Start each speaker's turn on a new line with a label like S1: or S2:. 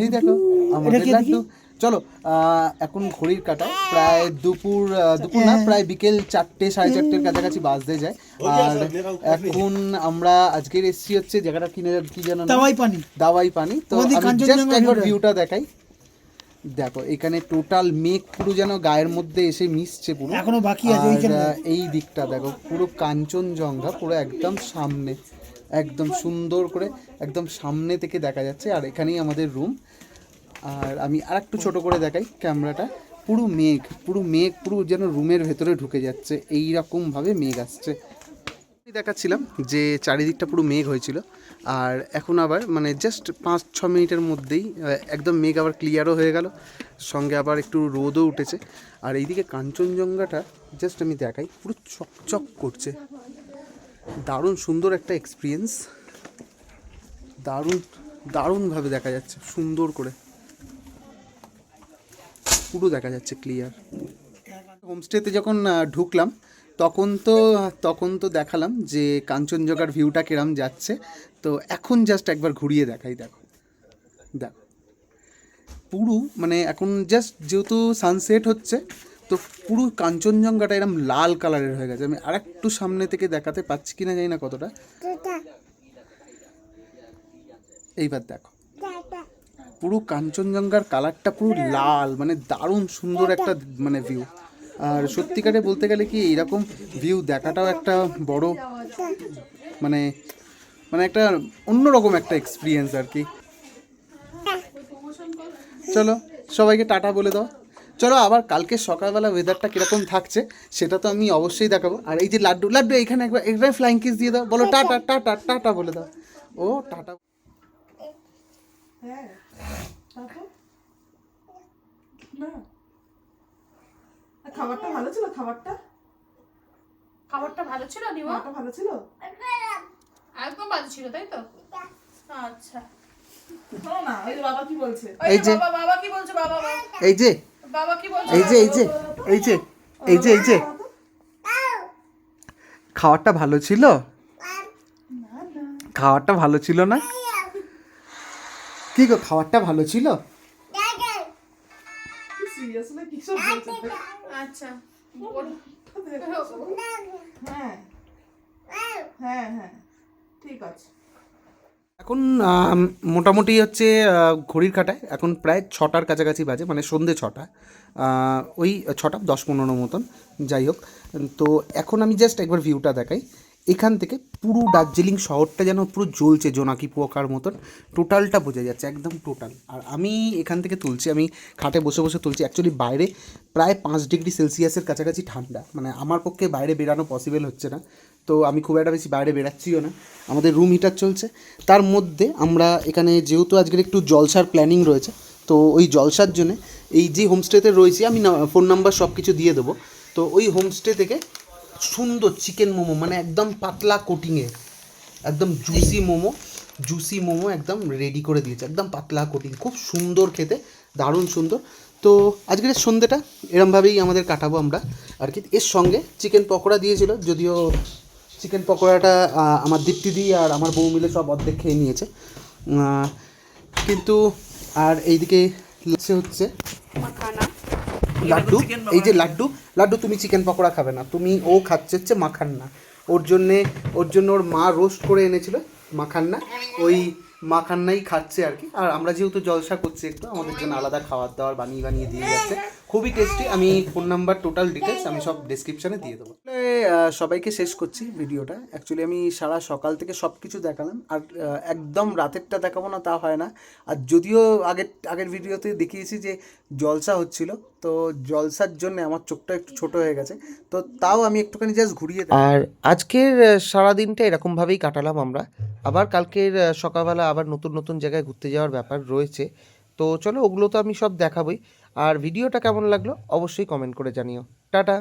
S1: এই দেখো আমাদের লাড্ডু। চলো এখন ঘড়ির কাঁটায় প্রায় দুপুর দুপুর না, প্রায় বিকেল 4টে 4:30-এর কাছাকাছি বাজতে যায়। আর এখন আমরা আজকের এসছি হচ্ছে জায়গাটা কি যেন নাম? দাওয়াই পানি। তো আমি জাস্ট একবার ভিউটা দেখাই। দেখো এখানে টোটাল মেঘ পুরো যেন গায়ের মধ্যে এসে মিশছে পুরো, এখনো বাকি আছে। এই দিকটা দেখো পুরো কাঞ্চনজঙ্ঘা পুরো একদম সামনে, একদম সুন্দর করে একদম সামনে থেকে দেখা যাচ্ছে। আর এখানেই আমাদের রুম। আর আমি আর একটু ছোটো করে দেখাই ক্যামেরাটা। পুরো মেঘ, পুরো মেঘ, পুরো যেন রুমের ভেতরে ঢুকে যাচ্ছে, এই রকমভাবে মেঘ আসছে। দেখাচ্ছিলাম যে চারিদিকটা পুরো মেঘ হয়েছিল, আর এখন আবার মানে জাস্ট 5-6 মিনিটের মধ্যেই একদম মেঘ আবার ক্লিয়ারও হয়ে গেল, সঙ্গে আবার একটু রোদও উঠেছে। আর এইদিকে কাঞ্চনজঙ্ঘাটা জাস্ট আমি দেখাই, পুরো চকচক করছে। দারুণ সুন্দর একটা এক্সপিরিয়েন্স, দারুণ দারুণভাবে দেখা যাচ্ছে, সুন্দর করে পুরো দেখা যাচ্ছে ক্লিয়ার। হোমস্টেতে যখন ঢুকলাম তখন তো দেখালাম যে কাঞ্চনজঙ্ঘার ভিউটা কিরম যাচ্ছে। তো এখন জাস্ট একবার ঘুরিয়ে দেখাই। দেখো দেখো পুরো মানে এখন জাস্ট যেহেতু সানসেট হচ্ছে, তো পুরো কাঞ্চনজঙ্ঘাটা এরকম লাল কালারের হয়ে গেছে। আমি আর একটু সামনে থেকে দেখাতে পাচ্ছি কিনা জানি না কতটা। এইবার দেখো পুরো কাঞ্চনজঙ্ঘার কালারটা পুরো লাল, মানে দারুণ সুন্দর একটা মানে ভিউ। আর সত্যিকারে বলতে গেলে কি এইরকম ভিউ দেখাটাও একটা বড় মানে মানে একটা অন্যরকম একটা এক্সপিরিয়েন্স আর কি। চলো সবাইকে টাটা বলে দাও। চলো আবার কালকে সকালবেলা ওয়েদারটা কীরকম থাকছে সেটা তো আমি অবশ্যই দেখাবো। আর এই যে লাড্ডু লাড্ডু এইখানে একবার একবার ফ্লাইং কিস দিয়ে দাও, বলো টাটা টাটা টাটা বলে দাও। ও টাটা।
S2: খাবারটা ভালো ছিল, খাবারটা
S3: ভালো ছিল, নিমা
S2: ভালো ছিল,
S3: একদম বাজে ছিল, তাই তো? আচ্ছা
S2: না ওই যে বাবা কি বলছে,
S1: এই যে
S3: বাবা কি বলছে, বাবা
S1: এই যে
S3: বাবা কি বলছে,
S1: এই যে এই যে এই যে এই যে এই যে খাবারটা ভালো ছিল, খাবারটা ভালো ছিল না? কি গো খাবারটা ভালো ছিল?
S2: সিরিয়াসলি কি সব বলছে?
S3: আচ্ছা
S2: হ্যাঁ হ্যাঁ হ্যাঁ ঠিক আছে।
S1: এখন মোটামুটি হচ্ছে ঘড়ির কাঁটায় এখন প্রায় 6টার কাছাকাছি বাজে, মানে সন্ধে 6টা, ওই 6টা 10-15 মতন, যাই হোক। তো এখন আমি জাস্ট একবার ভিউটা দেখাই। এখান থেকে পুরো দার্জিলিং শহরটা যেন পুরো জ্বলছে জোনাকি পোকার মতন, টোটালটা বোঝা যাচ্ছে একদম টোটাল। আর আমি এখান থেকে তুলছি, আমি খাটে বসে বসে তুলছি। অ্যাকচুয়ালি বাইরে প্রায় 5 ডিগ্রি সেলসিয়াসের কাছাকাছি ঠান্ডা, মানে আমার পক্ষে বাইরে বেরানো পসিবল হচ্ছে না। তো আমি খুব একটা বেশি বাইরে বেরাচ্ছিও না, আমাদের রুম হিটার চলছে। তার মধ্যে আমরা এখানে যেহেতু আজকের একটু জলসার প্ল্যানিং রয়েছে, তো ওই জলসার জন্যে এই যে হোমস্টেতে রয়েছি আমি ফোন নাম্বার সব কিছু দিয়ে দেবো। তো ওই হোমস্টে থেকে সুন্দর চিকেন মোমো, মানে একদম পাতলা কোটিংয়ে একদম জুসি মোমো একদম রেডি করে দিয়েছে, একদম পাতলা কোটিং, খুব সুন্দর খেতে, দারুণ সুন্দর। তো আজকের সন্ধ্যেটা এরমভাবেই আমাদের কাটাবো আমরা আর কি। এর সঙ্গে চিকেন পকোড়া দিয়েছিল, যদিও চিকেন পকোড়াটা আমার দীপ্তিদি আর আমার বউ মিলে সব অর্ধেক খেয়ে নিয়েছে, কিন্তু আর এইদিকে হচ্ছে লাড্ডু। এই যে লাড্ডু লাড্ডু তুমি চিকেন পকোড়া খাবে না, তুমি ও খাচ্ছে হচ্ছে মাখান্না। ওর জন্য ওর মা রোস্ট করে এনেছিল মাখান্না, ওই মাখান্নাই খাচ্ছে আর কি। আর আমরা যেহেতু জলসা করছি একটু, আমাদের জন্য আলাদা খাবার দাবার বানিয়ে দিয়ে যাচ্ছে, খুবই টেস্টি। আমি ফোন নাম্বার টোটাল ডিটেলস আমি সব ডেসক্রিপশানে দিয়ে দেবো। সবাইকে শেষ করছি ভিডিওটা। অ্যাকচুয়ালি আমি সারা সকাল থেকে সব কিছু দেখালাম, আর একদম রাতেরটা দেখাবো না তা হয় না। আর যদিও আগের ভিডিওতে দেখিয়েছি যে জলসা হচ্ছিল, তো জলসার জন্য আমার চোখটা একটু ছোট হয়ে গেছে, তো তাও আমি একটুখানি জাস্ট ঘুরিয়ে। আর আজকের সারাদিনটা এরকমভাবেই কাটালাম আমরা। আবার কালকের সকালবেলা আবার নতুন নতুন জায়গায় ঘুরতে যাওয়ার ব্যাপার রয়েছে, তো চলো ওগুলো তো আমি সব দেখাবই। আর ভিডিওটা কেমন লাগলো অবশ্যই কমেন্ট করে জানিও। টাটা।